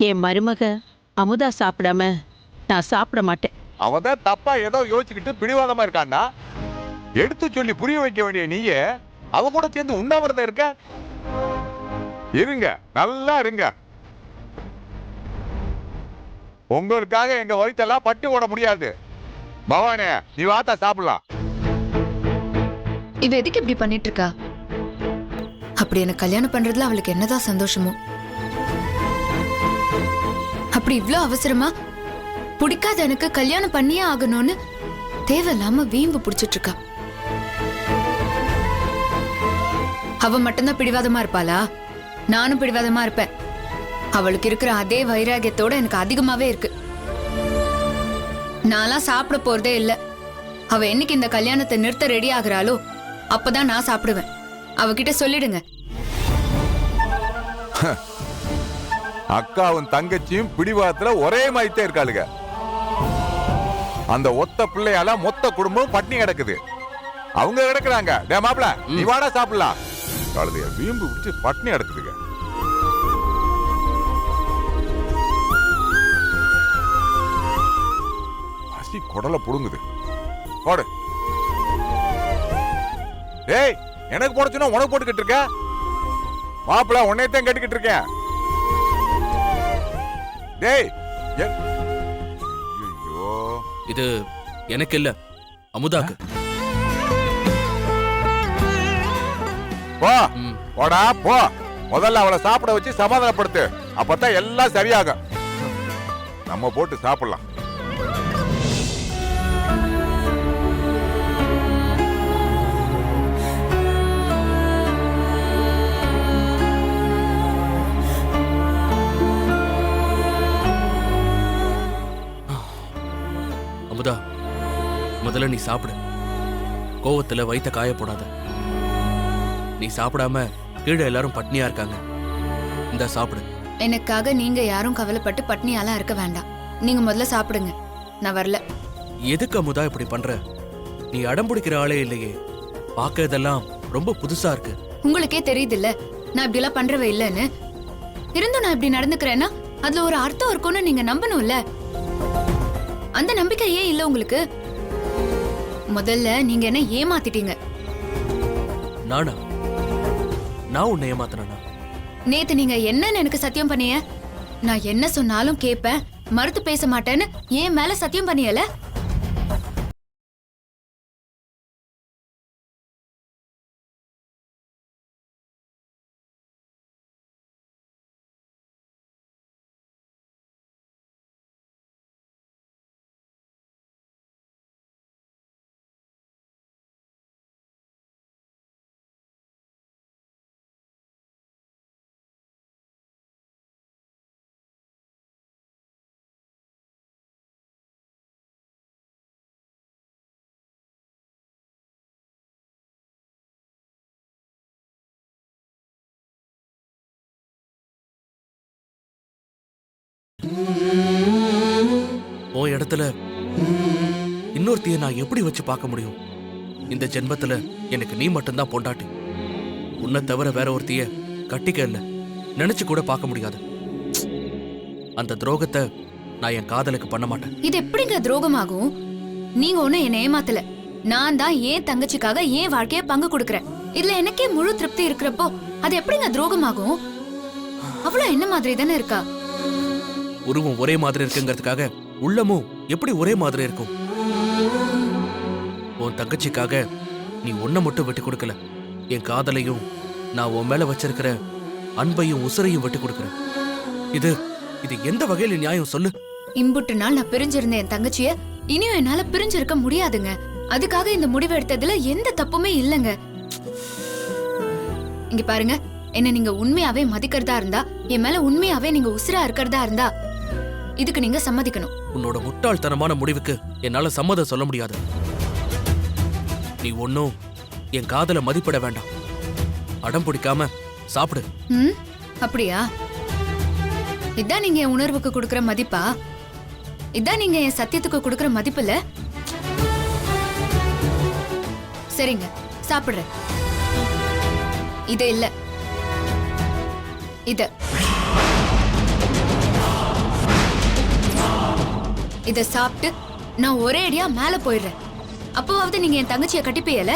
என் மருமக அமுதா சாப்பிடாம நான் சாப்பிட மாட்டேன். அவதான் தப்பா ஏதோ யோசிச்சுக்கிட்டு பிடிவாதமா இருக்காண்டா. எடுத்து சொல்லி புரிய வைக்க வேண்டிய நீயே அவ கூட சேர்ந்து உண்ணாவிரதம் இருக்க. இருங்க, நல்லா இருங்க. உங்களுக்காக எங்க வயிற்றெல்லாம் பட்டி ஓட முடியாது. பவானே, நீ வாத்தா சாப்பிடலாம். இவ எதுக்கு இப்படி பண்ணிட்டு இருக்கா? அப்படி எனக்கு கல்யாணம் பண்றதுல அவளுக்கு என்னதான் சந்தோஷமோ? அப்படி இவ்ளோ அவசரமா பிடிக்காத எனக்கு கல்யாணம் பண்ணியே ஆகணும்னு தேவையில்லாம வீம்பு பிடிச்சிட்டு இருக்கா. அவ மட்டும்தான் பிடிவாதமா இருப்பாளா? நானும் பிடிவாதமா இருப்பேன். அவளுக்கு இருக்கிற அதே வைராகியத்தோட எனக்கு அதிகமாவே இருக்கு. நான்லாம் சாப்பிட போறதே இல்ல. அவ என்னைக்கு இந்த கல்யாணத்தை நிறுத்த ரெடி ஆகுறாளோ அப்பதான் நான் சாப்பிடுவேன். அவகிட்ட சொல்லிடுங்க. அக்காவும் தங்கச்சியும் பிடிவாதத்துல ஒரே மாதிரித்தே இருக்காளுங்க. அந்த ஒத்த பிள்ளையால மொத்த குடும்பம் பட்டினி கிடக்குது. அவங்க கிடக்குறாங்க. டே மாப்பிள, நீ வாடா சாப்பிடலாம். கழுதைய வீம்பு பிடிச்சு பட்டினி கிடக்குதுங்க. பசி குடலை புடுங்குது. போடு. டேய், எனக்கு போடச்சுன்னா உனக்கு போட்டுக்கிட்டு இருக்க. மாப்பிள, உன்னையத்தான் கேட்டுக்கிட்டு இருக்கேன். டேய், ஐயோ, இது எனக்கு இல்ல, அமுதாக்கு. போ போடா போ. முதல்ல அவளை சாப்பிட வச்சு சமாதானப்படுத்து. அப்பதான் எல்லாம் சரியாகும். நம்ம போட்டு சாப்பிடலாம். அமுதா, முதல்ல நீ சாப்பிடு. கோவத்துல வயித்த காய போடாத. நீ சாப்பிடாம கீழே எல்லாரும் பட்னியா இருக்காங்க. இந்த சாப்பிடு. எனக்காக நீங்க யாரும் கவலைப்பட்டு பட்னியாலாம் இருக்க வேண்டாம். நீங்க முதல்ல சாப்பிடுங்க. நான் வரல. எதுக்கு அமுதா இப்படி பண்ற? நீ அடம் பிடிக்கிற ஆளே இல்லையே. பார்க்க இதெல்லாம் ரொம்ப புதுசா இருக்கு. உங்களுக்கே தெரியுது இல்ல நான் இப்படி எல்லாம் பண்றவ இல்லன்னு. இருந்தும் நான் இப்படி நடந்துக்கிறேன்னா அதுல ஒரு அர்த்தம் இருக்கும்னு நீங்க நம்பணும்ல. அந்த நம்பிக்கை ஏன் இல்ல உங்களுக்கு? முதல்ல நீங்க என்ன ஏமாத்திட்டீங்க. நானா? நான் உன்னை ஏமாத்தினா? நேத்து நீங்க என்னன்னு எனக்கு சத்தியம் பண்ணிய? நான் என்ன சொன்னாலும் கேட்பேன், மறுத்து பேச மாட்டேன்னு ஏன் மேல சத்தியம் பண்ணியல? உன் இடத்துல இன்னொருத்தைய நான் எப்படி வச்சு பார்க்க முடியும்? இந்த ஜென்மத்துல எனக்கு நீ மட்டும்தான் பொண்டாட்டி. உன்னை தவிர வேற ஒருத்தைய கட்டிக்க இல்ல, நினைச்சு கூட பார்க்க முடியாது. அந்த துரோகத்தை நான் என் காதலுக்கு பண்ண மாட்டேன். இது எப்படிங்க துரோகமாகும்? நீங்க ஒண்ணு என்ன ஏமாத்தல. நான் தான் ஏன் தங்கச்சிக்காக ஏன் வாழ்க்கைய பங்கு கொடுக்கறேன். இதுல எனக்கே முழு திருப்தி இருக்கிறப்போ அது எப்படிங்க துரோகமாகும்? அவ்வளவு என்ன மாதிரி தானே இருக்கா? உருவம் ஒரே மாதிரி இருக்குங்கிறதுக்காக உள்ளமும் எப்படி ஒரே மாதிரி இருக்கும்? உன் தங்கச்சிக்காக நீ ஒன்ன மட்டும் விட்டு கொடுக்கல, என் காதலையும் நான் உன் மேல வச்சிருக்கிற அன்பையும் உசுரையும் விட்டு கொடுக்கறேன். இது இது எந்த வகையில நியாயம் சொல்லு? இம்புட்டு நாள் நான் பிரிஞ்சிருந்தேன் என் தங்கச்சிய. இனியும் என்னால பிரிஞ்சிருக்க முடியாதுங்க. அதுக்காக இந்த முடிவு எடுத்ததுல எந்த தப்புமே இல்லைங்க. இங்க பாருங்க, என்ன நீங்க உண்மையாவே மதிக்கிறதா இருந்தா, என் மேல உண்மையாவே நீங்க உசுரா இருக்கிறதா இருந்தா இதுக்கு நீங்க சம்மதிக்கணும். உன்னோட முட்டாள்தனமான முடிவுக்கு என்னால சம்மதம் சொல்ல முடியாது. நீ ஒன்னும் என் காதல மதிப்பிட வேண்டாம். அடம் பிடிக்காம சாப்பிடு. அப்படியா? இதான் நீங்க என் உணர்வுக்கு கொடுக்கற மதிப்பா? இதான் நீங்க என் சத்தியத்துக்கு கொடுக்கற மதிப்பு இல்ல? சரிங்க, சாப்பிடுறேன். இது இல்ல, இது இத சாப்பிட்டு நான் ஒரே அடியா மேல போயிடுறேன். அப்பவாவது நீங்க என் தங்கச்சியை கட்டிப்பீயல.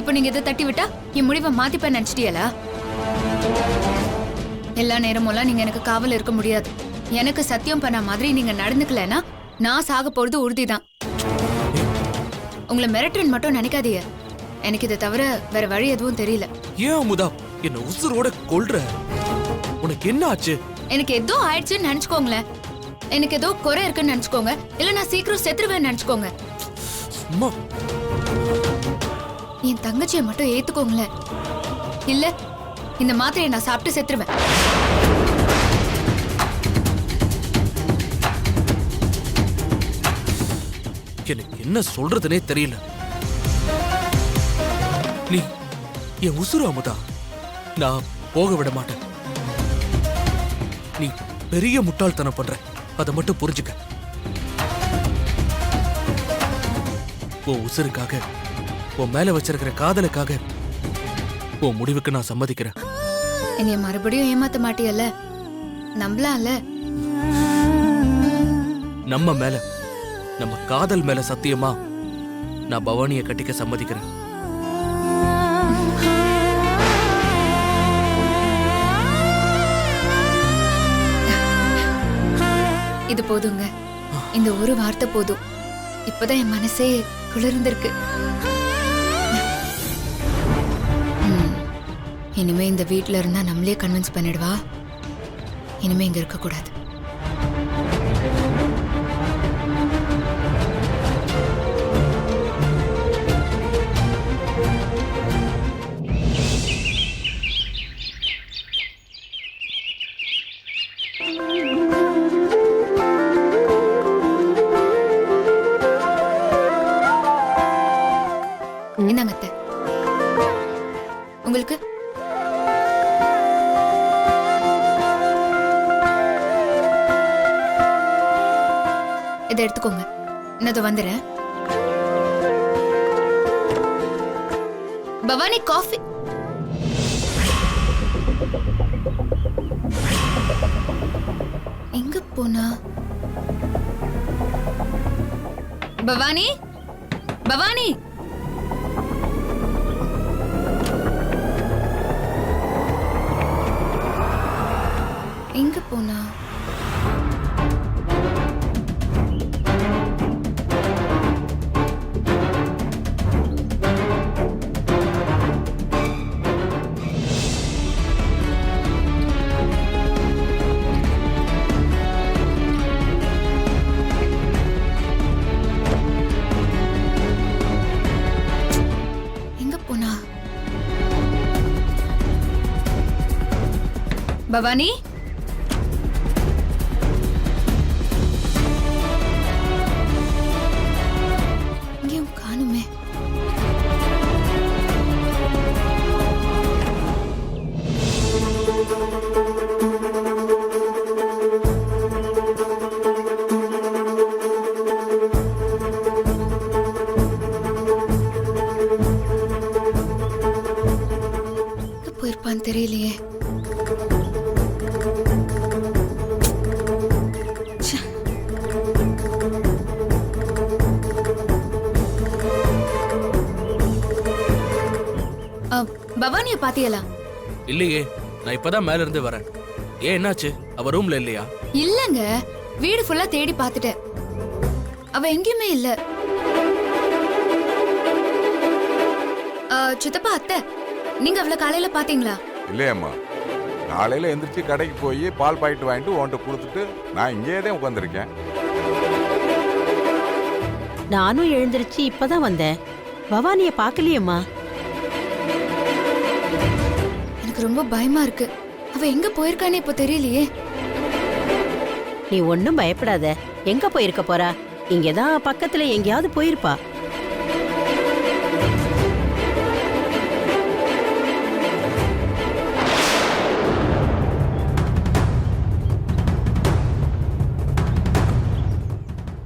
இப்போ நீங்க இதை தட்டி விட்டா என் முடிவை மாத்திப்பேன் நினைச்சிட்டியலா? எல்லா நேரமும் நீங்க எனக்கு காவல் இருக்க முடியாது. எனக்கு சத்தியம் பண்ண மாதிரி நீங்க நடந்துக்கலன்னா நான் சாக போறது உறுதிதான். உங்களை மிரட்டுன்னு மட்டும் நினைக்காதீங்க. எனக்கு இதை தவிர வேற வழி எதுவும் தெரியல. ஏன் அமுதா என்ன உசுரோட கொல்ற? உனக்கு என்ன ஆச்சு? எனக்கு ஏதோ ஆயிடுச்சுன்னு நினைச்சுக்கோங்களேன். எனக்கு ஏதோ குறை இருக்குன்னு நினைச்சுக்கோங்க. இல்ல நான் சீக்கிரம் செத்துருவேன்னு நினைச்சுக்கோங்க. சும்மா என் தங்கச்சியை மட்டும் ஏத்துக்கோங்களேன். இல்ல இந்த மாத்திரையை நான் சாப்பிட்டு செத்துருவேன். எனக்கு என்ன சொல்றதுனே தெரியல. நீ என் உசுரு அமுதா. நான் போக விட மாட்டேன். நீ பெரிய முட்டாள்தனம் பண்ற, அதை மட்டும் புரிஞ்சுக்க. உன் உசுருக்காக, உன் மேல வச்சிருக்கிற காதலுக்காக உன் முடிவுக்கு நான் சம்மதிக்கிறேன். என்னைய மறுபடியும் ஏமாத்த மாட்டியல்ல? நம்பலாம்ல? நம்ம மேல, நம்ம காதல் மேல சத்தியமா நான் பவானிய கட்டிக்க சம்மதிக்கிறேன். இது போதுங்க. இந்த ஒரு வார்த்தை போதும். இப்பதான் என் மனசே குளிர்ந்திருக்கு. இனிமே இந்த வீட்ல இருந்தா நம்மளே கன்வின்ஸ் பண்ணிடுவா. இனிமே இங்க இருக்க கூடாது. இந்தாங்க அத்தை. உங்களுக்கு இதை எடுத்துக்கோங்க. நான் வந்துடுறேன். பவானி காஃபி. எங்க போனா? பவானி, பவானி. எங்க போனா? எங்க போனா? பவானி, இங்கேயும் காணுமே. எங்க போயிருப்பான்னு தெரியலையே. பவானிய பாத்தியலா? இல்லையே, நான் இப்பதான் மேல இருந்து வரேன். ஏன் என்னாச்சு? அவ ரூம்ல இல்லையா? இல்லங்க, வீடு ஃபுல்லா தேடி பார்த்துட்டேன். அவ எங்கேயுமே இல்ல. சித்தப்பா, அத்தை, நீங்க அவளை காலையில பாத்தீங்களா? இல்லையம்மா, காலையில எந்திரிச்சு கடைக்கு போய் பால் பாக்கெட் வாங்கிட்டு உன்கிட்ட கொடுத்துட்டு நான் இங்கேயே தான் உட்காந்துருக்கேன். நானும் எழுந்திருச்சு இப்பதான் வந்தேன். பவானிய பார்க்கலையேம்மா. எனக்கு ரொம்ப பயமா இருக்கு. அவ எங்க போயிருக்கானே இப்ப தெரியலையே. நீ ஒன்னும் பயப்படாத. எங்க போயிருக்க போறா? இங்கதான் பக்கத்துல எங்கேயாவது போயிருப்பா.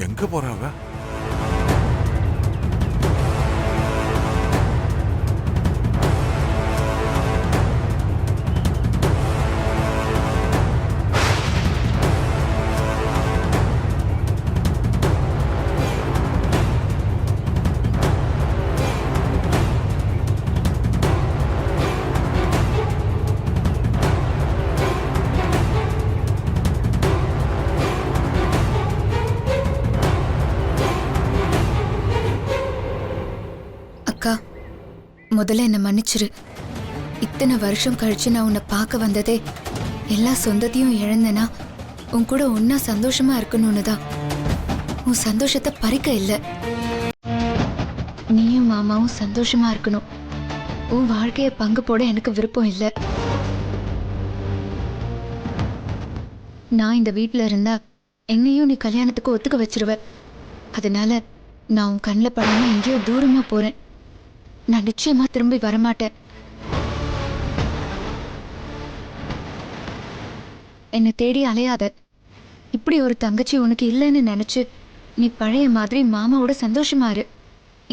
எங்க போறாவ? முதல்ல என்ன மன்னிச்சிரு. இத்தனை வருஷம் கழிச்சு நான் உன்னை பார்க்க வந்ததே எல்லா சொந்தத்தையும் இழந்தனா உன் கூட ஒன்னா சந்தோஷமா இருக்கணும்னு தான். உன் சந்தோஷத்தை பறிக்க இல்லை. நீயும் மாமாவும் சந்தோஷமா இருக்கணும். உன் வாழ்க்கைய பங்கு போட எனக்கு விருப்பம் இல்லை. நான் இந்த வீட்டில் இருந்தா என்னையும் நீ கல்யாணத்துக்கு ஒத்துக்க வச்சிருவ. அதனால நான் உன் கண்ணில் படாம எங்கேயோ தூரமா போறேன். நான் நிச்சயமா திரும்பி வரமாட்டேன். என்னை தேடி அலையாத. இப்படி ஒரு தங்கச்சி உனக்கு இல்லைன்னு நினைச்சு நீ பழைய மாதிரி மாமாவோட சந்தோஷமா இரு.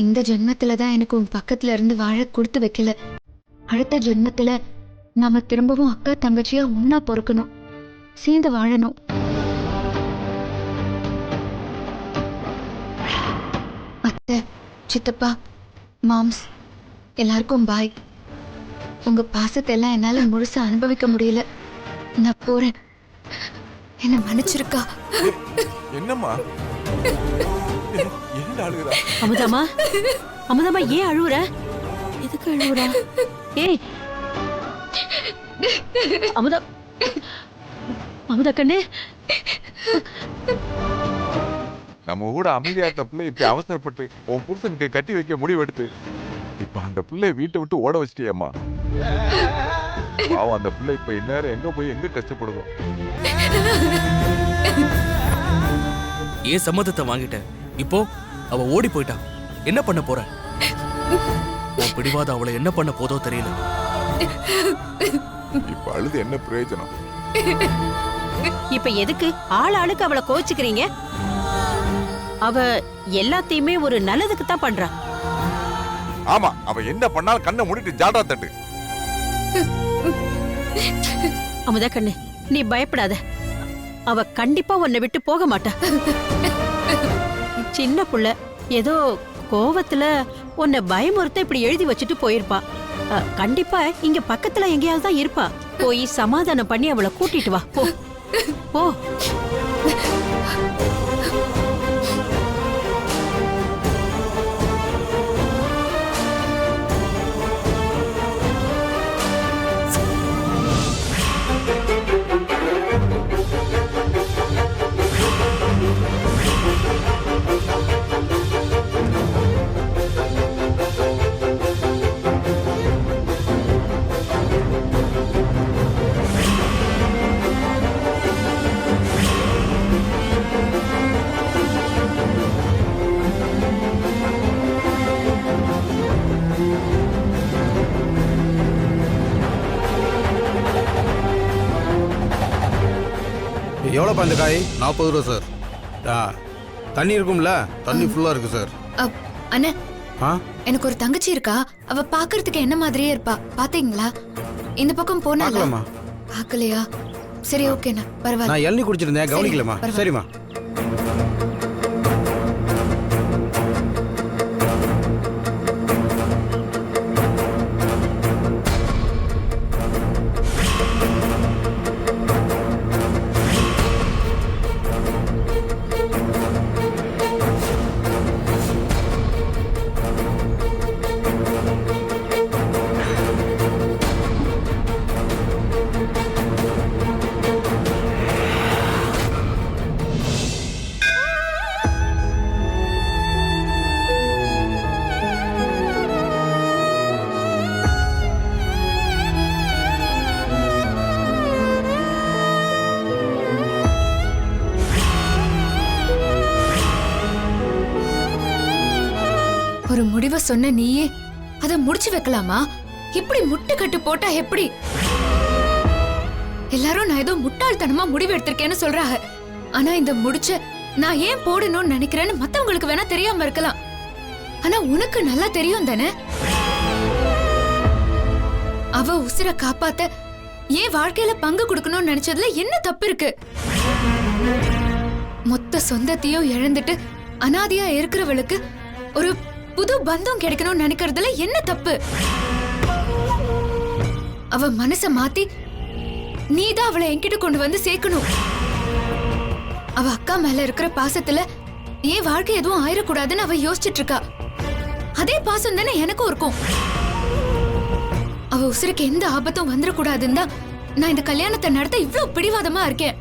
இந்த ஜென்மத்துல தான் எனக்கு உன் பக்கத்துல இருந்து வாழ கொடுத்து வைக்கல. அடுத்த ஜென்மத்துல நாம திரும்பவும் அக்கா தங்கச்சியா ஒன்னா பொறுக்கணும், சேர்ந்து வாழணும். அத்தை, சித்தப்பா, மாம்ஸ் எல்லாருக்கும் பாய். உங்க பாசத்தை எல்லாம் என்னால முழுசா அனுபவிக்க முடியல. நான் போறேன். என்ன மன்னிச்சிருக்கா? என்னம்மா என்ன அழுகுறா? அமுதாமா, அமுதாமா ஏன் அழுவுற? எதுக்கு அழுவுற? ஏய் அமுதா, அமுதா கண்ணு, நம்ம கூட அமைதியா இருந்த பிள்ளை இப்படி அவசரப்பட்டு உன் புருஷனுக்கு கட்டி வைக்க முடிவெடுத்து இப்ப அந்த பிள்ளை வீட்டை விட்டு ஓட வச்சிட்டியம்மா. பாவம் அந்த பிள்ளை இப்ப இந்நேரம் எங்க போய் எங்க கஷ்டப்படுதோ. ஏன் சம்மதத்தை வாங்கிட்டேன், இப்போ அவ ஓடி போயிட்டா. என்ன பண்ண போற? உன் பிடிவாத அவளை என்ன பண்ண போதோ தெரியல. இப்ப அழுது என்ன பிரயோஜனம்? இப்ப எதுக்கு ஆள் ஆளுக்கு அவளை கோச்சுக்கிறீங்க? அவ எல்லாத்தையுமே ஒரு நல்லதுக்கு தான் பண்றா. ஆமா, அவ என்ன பண்ணாலும் கண்ணை மூடிட்டு ஜாடா தட்டு. அமுதா கண்ணு, நீ பயப்படாத. அவ கண்டிப்பா உன்னை விட்டு போக மாட்டா. சின்ன புள்ள ஏதோ கோவத்துல உன்னை பயமுறுத்த இப்படி எழுதி வச்சுட்டு போயிருப்பா. கண்டிப்பா இங்க பக்கத்துல எங்கேயாவது தான் இருப்பா. போய் சமாதானம் பண்ணி அவளை கூட்டிட்டு வா. போ போ. எவ்வளோப்பா இந்த காய்? 40 ரூபா சார். தண்ணி இருக்கும்ல? தண்ணி ஃபுல்லாக இருக்கு சார். அண்ணே, ஆ, எனக்கு ஒரு தங்கச்சி இருக்கா. அவ பாக்குறதுக்கு என்ன மாதிரியே இருப்பா. பாத்தீங்களா? இந்த பக்கம் போனால பார்க்கலாமா? பாக்கலையா? சரி, ஓகேண்ணா, பரவாயில்ல. நான் இளநீ குடிச்சிருந்தேன், கவனிக்கலாமா? பரவாயில்ல. சரிம்மா. ஒரு முடிவை சொன்ன நீயே அதை முடிச்சு வைக்கலாமா? இப்படி முட்டு கட்டு போட்டா எப்படி? எல்லாரும் நான் ஏதோ முட்டாள்தனமா முடிவு எடுத்திருக்கேன்னு சொல்றாங்க. ஆனா இந்த முடிச்ச நான் ஏன் போடணும்னு நினைக்கிறேன்னு மத்தவங்களுக்கு வேணா தெரியாம இருக்கலாம். ஆனா உனக்கு நல்லா தெரியும் தானே? அவ உசிர காப்பாத்த ஏன் வாழ்க்கையில பங்கு கொடுக்கணும்னு நினைச்சதுல என்ன தப்பு இருக்கு? மொத்த சொந்தத்தையும் இழந்துட்டு அனாதையா இருக்கிறவளுக்கு ஒரு புது பந்தம் கிடைக்கணும்னு நினைக்கிறதுல என்ன தப்பு? அவ மனச மாத்தி நீதான் அவளை என்கிட்ட கொண்டு வந்து சேர்க்கணும். அவ அக்கா மேல இருக்கிற பாசத்துல ஏன் வாழ்க்கை எதுவும் ஆயிடக்கூடாதுன்னு அவ யோசிச்சுட்டு இருக்கா. அதே பாசம் தானே எனக்கும் இருக்கும். அவ உசுருக்கு எந்த ஆபத்தும் வந்துடக்கூடாதுன்னு தான் நான் இந்த கல்யாணத்தை நடத்த இவ்ளோ பிடிவாதமா இருக்கேன்.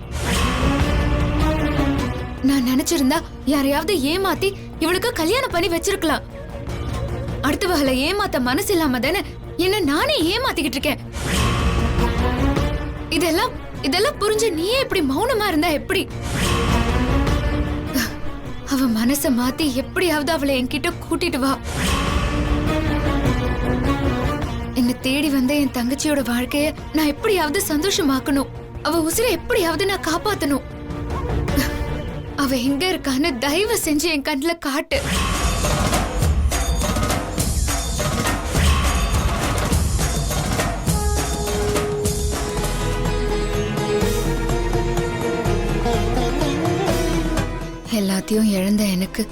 நான் நினைச்சிருந்தா யாரையாவது ஏமாத்தி இவளுக்கு கல்யாணம் பண்ணி வச்சிருக்கலாம். அடுத்தவகளை ஏமாத்த மனசு இல்லாம தானே என்ன நானே ஏமாத்திக்கிட்டு இருக்கேன். இதெல்லாம் புரிஞ்சு நீயே இப்படி மௌனமா இருந்தா எப்படி? அவ மனச மாத்தி எப்படியாவது அவளை என்கிட்ட கூட்டிட்டு வா. என்ன தேடி வந்த என் தங்கச்சியோட வாழ்க்கைய நான் எப்படியாவது சந்தோஷமாக்கணும். அவ உசுரை எப்படியாவது நான் காப்பாத்தணும். அவ எங்க இருக்கான்னு தயவு செஞ்சு என் கண்ணுல காட்டு. எல்லாத்தையும் இழந்த எனக்கு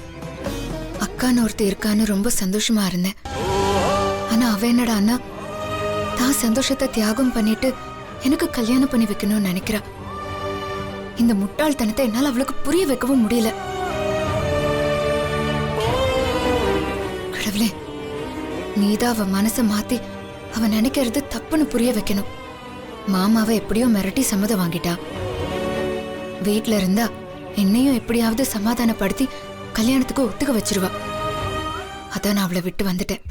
அக்கான்னு ஒருத்தர் இருக்கான்னு ரொம்ப சந்தோஷமா இருந்தேன். ஆனா அவ என்னடா அண்ணா தான் சந்தோஷத்தை தியாகம் பண்ணிட்டு எனக்கு கல்யாணம் பண்ணி வைக்கணும்னு நினைக்கிறா. இந்த முட்டாள்தனத்தை என்னால அவளுக்கு புரிய வைக்கவும் முடியல. கடவுளே, நீதான் அவ மனச மாத்தி அவ நினைக்கிறது தப்புன்னு புரிய வைக்கணும். மாமாவை எப்படியோ மிரட்டி சம்மதம் வாங்கிட்டா. வீட்ல இருந்தா என்னையும் எப்படியாவது சமாதானப்படுத்தி கல்யாணத்துக்கு ஒத்துக்க வச்சிருவா. அதான் நான் அவளை விட்டு வந்துட்டேன்.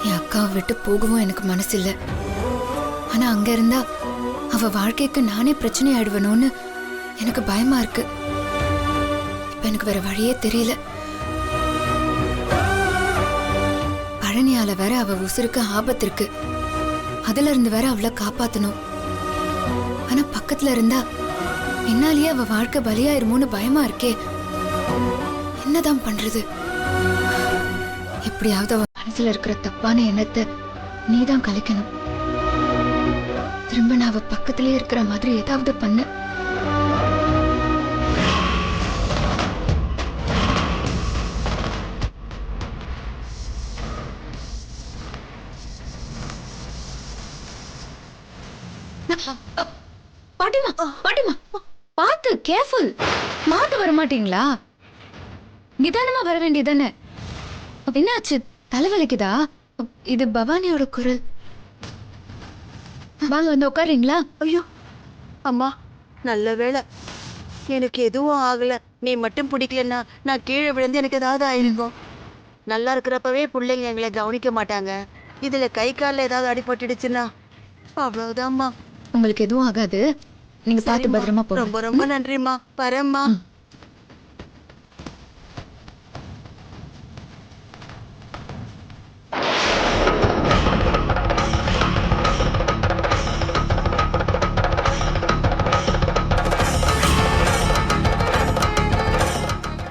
என் அக்காவை விட்டு போகவும் எனக்கு மனசு இல்ல. ஆனா அங்க இருந்தா அவ வாழ்க்கைக்கு நானே பிரச்சனை ஆயிடுவனோன்னு எனக்கு பயமா இருக்கு. இப்ப எனக்கு வேற வழியே தெரியல. பழனியால வேற அவ உசுருக்கு ஆபத்து இருக்கு. அதுல இருந்து வேற அவளை காப்பாத்தணும். ஆனா பக்கத்துல இருந்தா என்னாலேயே அவ வாழ்க்கை பலியாயிருமோன்னு பயமா இருக்கே. என்னதான் பண்றது? எப்படியாவது அவ மனசுல இருக்கிற தப்பான எண்ணத்தை நீதான் கலைக்கணும். திரும்ப நான் அவ பக்கத்திலே இருக்கிற மாதிரி ஏதாவது பண்ண. பாட்டிமா பாட்டிமா பாத்து, கேர்ஃபுல். மாட்டு வர மாட்டீங்களா? நிதானமா வர வேண்டியதானே. என்னாச்சு? தலைவலிக்குதா? இது பவானியோட குரல். வாங்க வந்து உட்காருங்களா? ஐயோ அம்மா, நல்ல வேளை எனக்கு எதுவும் ஆகல. நீ மட்டும் பிடிக்கலன்னா நான் கீழே விழுந்து எனக்கு ஏதாவது ஆயிருக்கும். நல்லா இருக்கிறப்பவே பிள்ளைங்க எங்களை கவனிக்க மாட்டாங்க. இதுல கை காலில் ஏதாவது அடிபட்டுடுச்சுன்னா அவ்வளவுதான்மா. உங்களுக்கு எதுவும் ஆகாது, நீங்க பார்த்து பத்திரமா போங்க. ரொம்ப ரொம்ப நன்றிம்மா. வரேம்மா.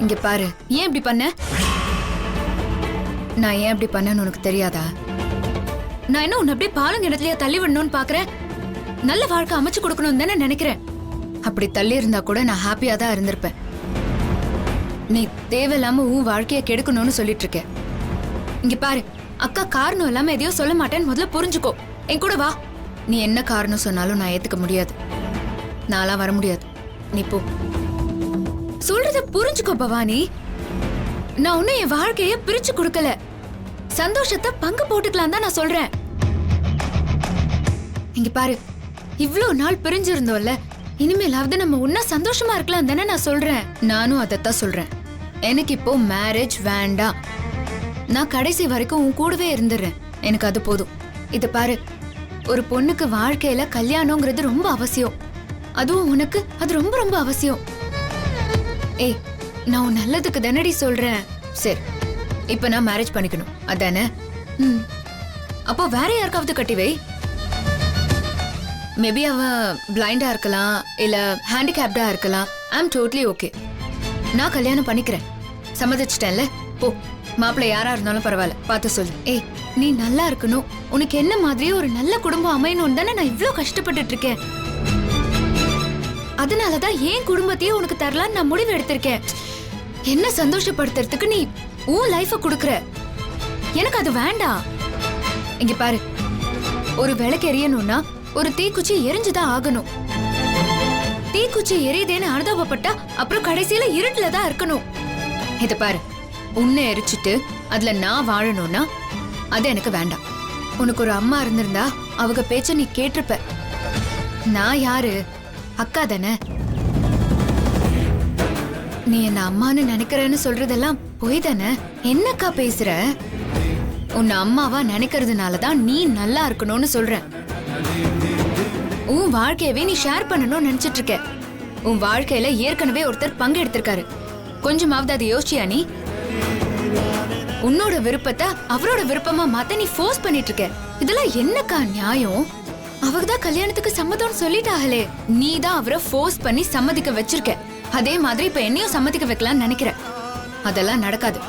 இங்க பாரு, ஏன் இப்படி பண்ண? நான் ஏன் இப்படி பண்ணேன்னு உனக்கு தெரியாதா? நான் என்ன உன்னை அப்படியே பாலங்கிணத்துலயே தள்ளி விடணும்னு பாக்குறேன்? நல்ல வாழ்க்கை அமைச்சு கொடுக்கணும் தானே நினைக்கிறேன். அப்படி தள்ளி இருந்தா கூட நான் ஹாப்பியா தான் இருந்திருப்பேன். நீ தேவையில்லாம உன் வாழ்க்கைய கெடுக்கணும்னு சொல்லிட்டு இருக்க. இங்க பாரு, அக்கா காரணம் இல்லாம எதையோ சொல்ல மாட்டேன்னு முதல்ல புரிஞ்சுக்கோ. என் கூட வா. நீ என்ன காரணம் சொன்னாலும் நான் ஏத்துக்க முடியாது. நான்லாம் வர முடியாது. நீ போ. சொல்றத புரிஞ்சுக்கோ பவானி. நான் ஒன்னும் என் வாழ்க்கைய பிரிச்சு கொடுக்கல. சந்தோஷத்தை பங்கு போட்டுக்கலாம் தான் நான் சொல்றேன். இங்க பாரு, இவ்ளோ நாள் பிரிஞ்சிருந்தோம்ல, இனிமேலாவது நம்ம ஒன்னா சந்தோஷமா இருக்கலாம் தானே நான் சொல்றேன். நானும் அதத்தான் சொல்றேன். எனக்கு இப்போ மேரேஜ் வேண்டாம். நான் கடைசி வரைக்கும் உன் கூடவே இருந்துடுறேன். எனக்கு அது போதும். இத பாரு, ஒரு பொண்ணுக்கு வாழ்க்கையில கல்யாணங்கிறது ரொம்ப அவசியம். அதுவும் உனக்கு அது ரொம்ப ரொம்ப அவசியம். ஏய், நான் உன் நல்லதுக்கு தானடி சொல்றேன். சரி, இப்ப நான் மேரேஜ் பண்ணிக்கணும் அதானே? அப்போ வேற யாருக்காவது கட்டி வை. மேபி அவ பிளைண்டா இருக்கலாம், இல்ல ஹேண்டிகேப்டா இருக்கலாம். ஐ அம் டோட்டலி ஓகே. நான் கல்யாணம் பண்ணிக்கிறேன். சம்மதிச்சிட்டேன்ல. போ, மாப்பிள்ளை யாரா இருந்தாலும் பரவாயில்ல, பார்த்து சொல்லு. ஏய், நீ நல்லா இருக்கணும், உனக்கு என்ன மாதிரியே ஒரு நல்ல குடும்பம் அமையணும்னு தானே நான் இவ்ளோ கஷ்டப்பட்டுட்டு இருக்கேன். அதனாலதான் என் குடும்பத்தையே உனக்கு தரலான்னு நான் முடிவு எடுத்திருக்கேன். என்ன சந்தோஷப்படுத்துறதுக்கு நீ உன் லைஃப குடுக்குற. எனக்கு அது வேண்டாம். இங்க பாரு, ஒரு விளக்கு எரியணும்னா ஒரு தீக்குச்சி எரிஞ்சுதான் ஆகணும். தீக்குச்சி எரியுதேன்னு அனுதாபப்பட்டா அப்புறம் கடைசியில இருட்டுல தான் இருக்கணும். இத பாரு, உன்னை எரிச்சிட்டு அதுல நான் வாழணும்னா அது எனக்கு வேண்டாம். உனக்கு ஒரு அம்மா இருந்திருந்தா அவங்க பேச்ச நீ கேட்டிருப்ப. நான் யாரு? அக்கா தானே. நீ என்ன அம்மான்னு நினைக்கிறேன்னு சொல்றதெல்லாம் பொய் தானே. என்னக்கா பேசுற? உன்னை அம்மாவா நினைக்கிறதுனாலதான் நீ நல்லா இருக்கணும்னு சொல்றேன். உன் வாழ்க்கையவே நீ ஷேர் பண்ணணும்னு நினைச்சிட்டு இருக்க. உன் வாழ்க்கையில ஏற்கனவே ஒருத்தர் பங்கு எடுத்திருக்காரு. கொஞ்சமாவது அதை யோசிச்சியா நீ? உன்னோட விருப்பத்தை அவரோட விருப்பமா மாத்த நீ ஃபோர்ஸ் பண்ணிட்டு இருக்க. இதெல்லாம் என்னக்கா நியாயம்? அவங்கதான் கல்யாணத்துக்கு சம்மதம்னு சொல்லிட்டாங்களே, நீ தான் அவரை ஃபோர்ஸ் பண்ணி சம்மதிக்க வச்சிருக்க. அதே மாதிரி இப்ப என்னையும் சம்மதிக்க வைக்கலாம்னு நினைக்கிற. அதெல்லாம் நடக்காது.